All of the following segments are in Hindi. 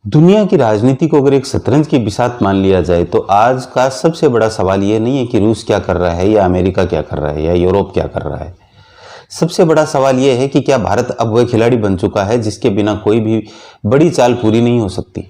दुनिया की राजनीति को अगर एक शतरंज की बिसात मान लिया जाए तो आज का सबसे बड़ा सवाल ये नहीं है कि रूस क्या कर रहा है या अमेरिका क्या कर रहा है या यूरोप क्या कर रहा है। सबसे बड़ा सवाल ये है कि क्या भारत अब वह खिलाड़ी बन चुका है जिसके बिना कोई भी बड़ी चाल पूरी नहीं हो सकती।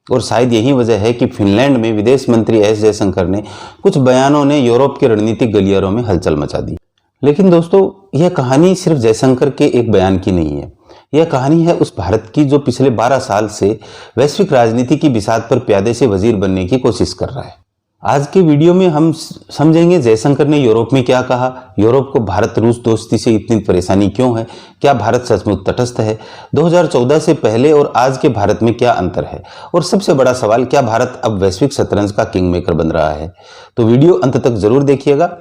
और शायद यही वजह है कि फिनलैंड में विदेश मंत्री एस जयशंकर ने कुछ बयानों ने यूरोप के रणनीतिक गलियारों में हलचल मचा दी। लेकिन दोस्तों, यह कहानी सिर्फ जयशंकर के एक बयान की नहीं है। यह कहानी है उस भारत की जो पिछले 12 साल से वैश्विक राजनीति की बिसात पर प्यादे से वजीर बनने की कोशिश कर रहा है। आज के वीडियो में हम समझेंगे जयशंकर ने यूरोप में क्या कहा, यूरोप को भारत रूस दोस्ती से इतनी परेशानी क्यों है, क्या भारत सचमुच तटस्थ है, 2014 से पहले और आज के भारत में क्या अंतर है, और सबसे बड़ा सवाल, क्या भारत अब वैश्विक शतरंज का किंग मेकर बन रहा है। तो वीडियो अंत तक जरूर देखिएगा।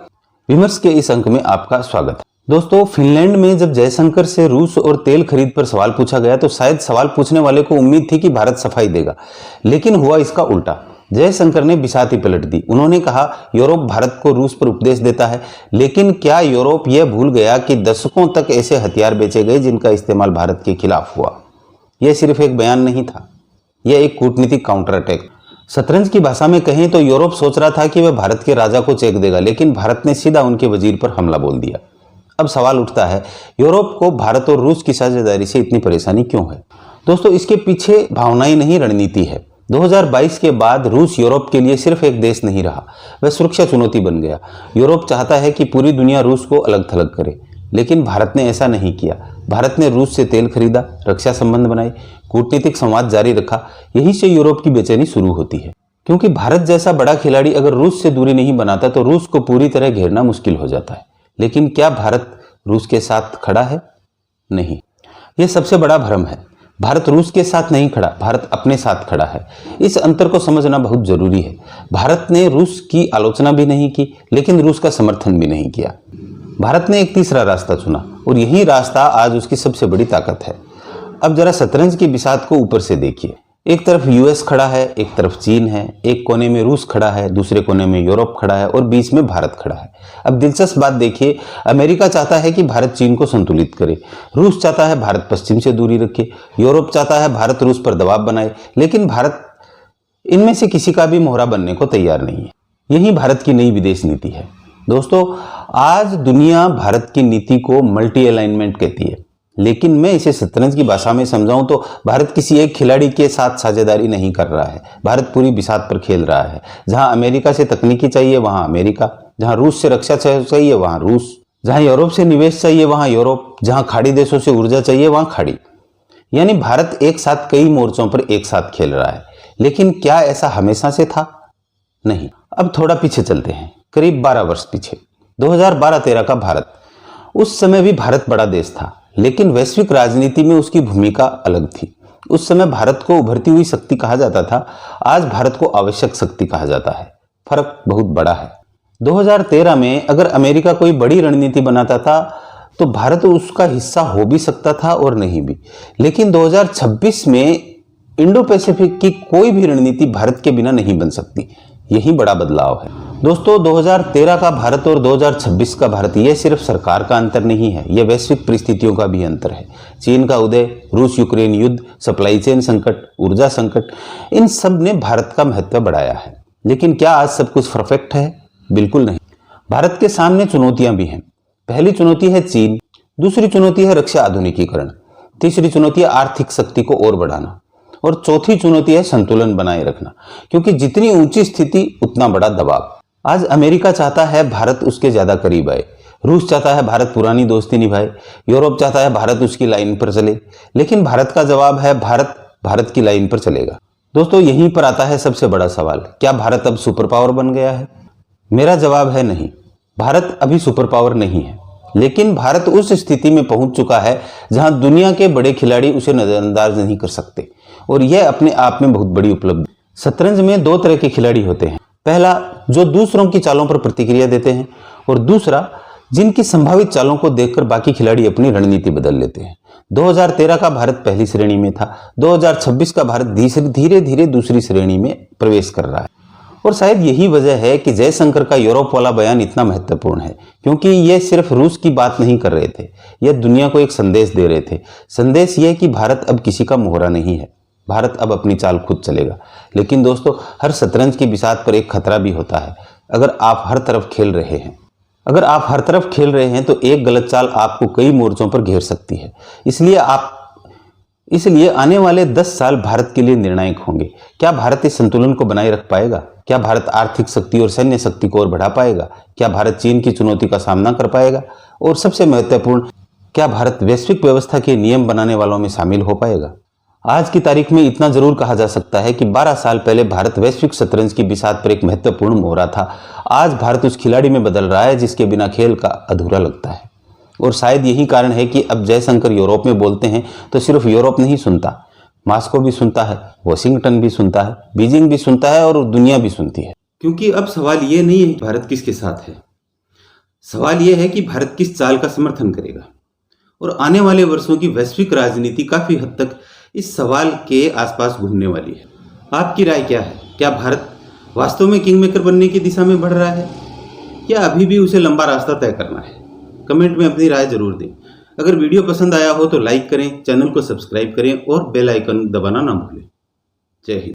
विमर्श के इस अंक में आपका स्वागत है। दोस्तों, फिनलैंड में जब जयशंकर से रूस और तेल खरीद पर सवाल पूछा गया तो शायद सवाल पूछने वाले को उम्मीद थी कि भारत सफाई देगा, लेकिन हुआ इसका उल्टा। जयशंकर ने बिसात ही पलट दी। उन्होंने कहा यूरोप भारत को रूस पर उपदेश देता है, लेकिन क्या यूरोप यह भूल गया कि दशकों तक ऐसे हथियार बेचे गए जिनका इस्तेमाल भारत के खिलाफ हुआ। यह सिर्फ एक बयान नहीं था, यह एक कूटनीतिक काउंटर अटैक। शतरंज की भाषा में कहें तो यूरोप सोच रहा था कि वह भारत के राजा को चेक देगा, लेकिन भारत ने सीधा उनके वजीर पर हमला बोल दिया। अब सवाल उठता है, यूरोप को भारत और रूस की साझेदारी से इतनी परेशानी क्यों है। दोस्तों, इसके पीछे भावनाएं नहीं, रणनीति है। 2022 के बाद रूस यूरोप के लिए सिर्फ एक देश नहीं रहा, वह सुरक्षा चुनौती बन गया। यूरोप चाहता है कि पूरी दुनिया रूस को अलग थलग करे, लेकिन भारत ने ऐसा नहीं किया। भारत ने रूस से तेल खरीदा, रक्षा संबंध बनाए, कूटनीतिक संवाद जारी रखा। यहीं से यूरोप की बेचैनी शुरू होती है, क्योंकि भारत जैसा बड़ा खिलाड़ी अगर रूस से दूरी नहीं बनाता तो रूस को पूरी तरह घेरना मुश्किल हो जाता है। लेकिन क्या भारत रूस के साथ खड़ा है? नहीं, यह सबसे बड़ा भ्रम है। भारत रूस के साथ नहीं खड़ा, भारत अपने साथ खड़ा है। इस अंतर को समझना बहुत जरूरी है। भारत ने रूस की आलोचना भी नहीं की, लेकिन रूस का समर्थन भी नहीं किया। भारत ने एक तीसरा रास्ता चुना और यही रास्ता आज उसकी सबसे बड़ी ताकत है। अब जरा शतरंज की बिसात को ऊपर से देखिए। एक तरफ यूएस खड़ा है, एक तरफ चीन है, एक कोने में रूस खड़ा है, दूसरे कोने में यूरोप खड़ा है और बीच में भारत खड़ा है। अब दिलचस्प बात देखिए, अमेरिका चाहता है कि भारत चीन को संतुलित करे, रूस चाहता है भारत पश्चिम से दूरी रखे, यूरोप चाहता है भारत रूस पर दबाव बनाए, लेकिन भारत इनमें से किसी का भी मोहरा बनने को तैयार नहीं है। यही भारत की नई विदेश नीति है। दोस्तों, आज दुनिया भारत की नीति को मल्टी अलाइनमेंट कहती है, लेकिन मैं इसे शतरंज की भाषा में समझाऊं तो भारत किसी एक खिलाड़ी के साथ साझेदारी नहीं कर रहा है। भारत पूरी बिसात पर खेल रहा है। जहां अमेरिका से तकनीकी चाहिए वहां अमेरिका, जहां रूस से रक्षा चाहिए वहां रूस, जहां यूरोप से निवेश चाहिए वहां यूरोप, जहां खाड़ी देशों से ऊर्जा चाहिए वहां खाड़ी। यानी भारत एक साथ कई मोर्चों पर एक साथ खेल रहा है। लेकिन क्या ऐसा हमेशा से था? नहीं। अब थोड़ा पीछे चलते हैं, करीब 12 वर्ष पीछे, 2012-13 का भारत। उस समय भी भारत बड़ा देश था, लेकिन वैश्विक राजनीति में उसकी भूमिका अलग थी। उस समय भारत को उभरती हुई शक्ति कहा जाता था, आज भारत को आवश्यक शक्ति कहा जाता है। फर्क बहुत बड़ा है। 2013 में अगर अमेरिका कोई बड़ी रणनीति बनाता था तो भारत उसका हिस्सा हो भी सकता था और नहीं भी। लेकिन 2026 में इंडो पैसिफिक की कोई भी रणनीति भारत के बिना नहीं बन सकती। यही बड़ा बदलाव है। दोस्तों, 2013 का भारत और 2026 का भारत, यह सिर्फ सरकार का अंतर नहीं है, यह वैश्विक परिस्थितियों का भी अंतर है। चीन का उदय, रूस यूक्रेन युद्ध, सप्लाई चेन संकट, ऊर्जा संकट, इन सब ने भारत का महत्व बढ़ाया है। लेकिन क्या आज सब कुछ परफेक्ट है? बिल्कुल नहीं। भारत के सामने चुनौतियां भी हैं। पहली चुनौती है चीन, दूसरी चुनौती है रक्षा आधुनिकीकरण, तीसरी चुनौती है आर्थिक शक्ति को और बढ़ाना, और चौथी चुनौती है संतुलन बनाए रखना, क्योंकि जितनी ऊंची स्थिति उतना बड़ा दबाव। आज अमेरिका चाहता है भारत उसके ज्यादा करीब आए, रूस चाहता है भारत पुरानी दोस्ती निभाए, यूरोप चाहता है भारत उसकी लाइन पर चले, लेकिन भारत का जवाब है भारत की लाइन पर चलेगा। दोस्तों, यहीं पर आता है सबसे बड़ा सवाल, क्या भारत अब सुपर पावर बन गया है? मेरा जवाब है नहीं, भारत अभी सुपर पावर नहीं है, लेकिन भारत उस स्थिति में पहुंच चुका है जहां दुनिया के बड़े खिलाड़ी उसे नजरअंदाज नहीं कर सकते, और यह अपने आप में बहुत बड़ी उपलब्धि। शतरंज में दो तरह के खिलाड़ी होते हैं, पहला जो दूसरों की चालों पर प्रतिक्रिया देते हैं, और दूसरा जिनकी संभावित चालों को देखकर बाकी खिलाड़ी अपनी रणनीति बदल लेते हैं। 2013 का भारत पहली श्रेणी में था, 2026 का भारत धीरे धीरे दूसरी श्रेणी में प्रवेश कर रहा है। और शायद यही वजह है कि जयशंकर का यूरोप वाला बयान इतना महत्वपूर्ण है, क्योंकि ये सिर्फ रूस की बात नहीं कर रहे थे, यह दुनिया को एक संदेश दे रहे थे। संदेश यह कि भारत अब किसी का मोहरा नहीं है, भारत अब अपनी चाल खुद चलेगा। लेकिन दोस्तों, हर शतरंज की बिसात पर एक खतरा भी होता है। अगर आप हर तरफ खेल रहे हैं तो एक गलत चाल आपको कई मोर्चों पर घेर सकती है। इसलिए आने वाले 10 साल भारत के लिए निर्णायक होंगे। क्या भारत इस संतुलन को बनाए रख पाएगा? क्या भारत आर्थिक शक्ति और सैन्य शक्ति को और बढ़ा पाएगा? क्या भारत चीन की चुनौती का सामना कर पाएगा? और सबसे महत्वपूर्ण, क्या भारत वैश्विक व्यवस्था के नियम बनाने वालों में शामिल हो पाएगा? आज की तारीख में इतना जरूर कहा जा सकता है कि 12 साल पहले भारत वैश्विक शतरंज की बिसात पर एक महत्वपूर्ण मोहरा था। आज भारत उस खिलाड़ी में बदल रहा है जिसके बिना खेल का अधूरा लगता है। और शायद यही कारण है कि अब जयशंकर यूरोप में बोलते हैं तो सिर्फ यूरोप नहीं सुनता, मॉस्को भी सुनता है, वॉशिंगटन भी सुनता है, बीजिंग भी सुनता है और दुनिया भी सुनती है। क्योंकि अब सवाल ये नहीं है कि भारत किसके साथ है, सवाल यह है कि भारत किस चाल का समर्थन करेगा। और आने वाले वर्षों की वैश्विक राजनीति काफी हद तक इस सवाल के आसपास घूमने वाली है। आपकी राय क्या है? क्या भारत वास्तव में किंग मेकर बनने की दिशा में बढ़ रहा है या अभी भी उसे लंबा रास्ता तय करना है? कमेंट में अपनी राय जरूर दें। अगर वीडियो पसंद आया हो तो लाइक करें, चैनल को सब्सक्राइब करें और बेल आइकन दबाना ना भूलें। जय हिंद।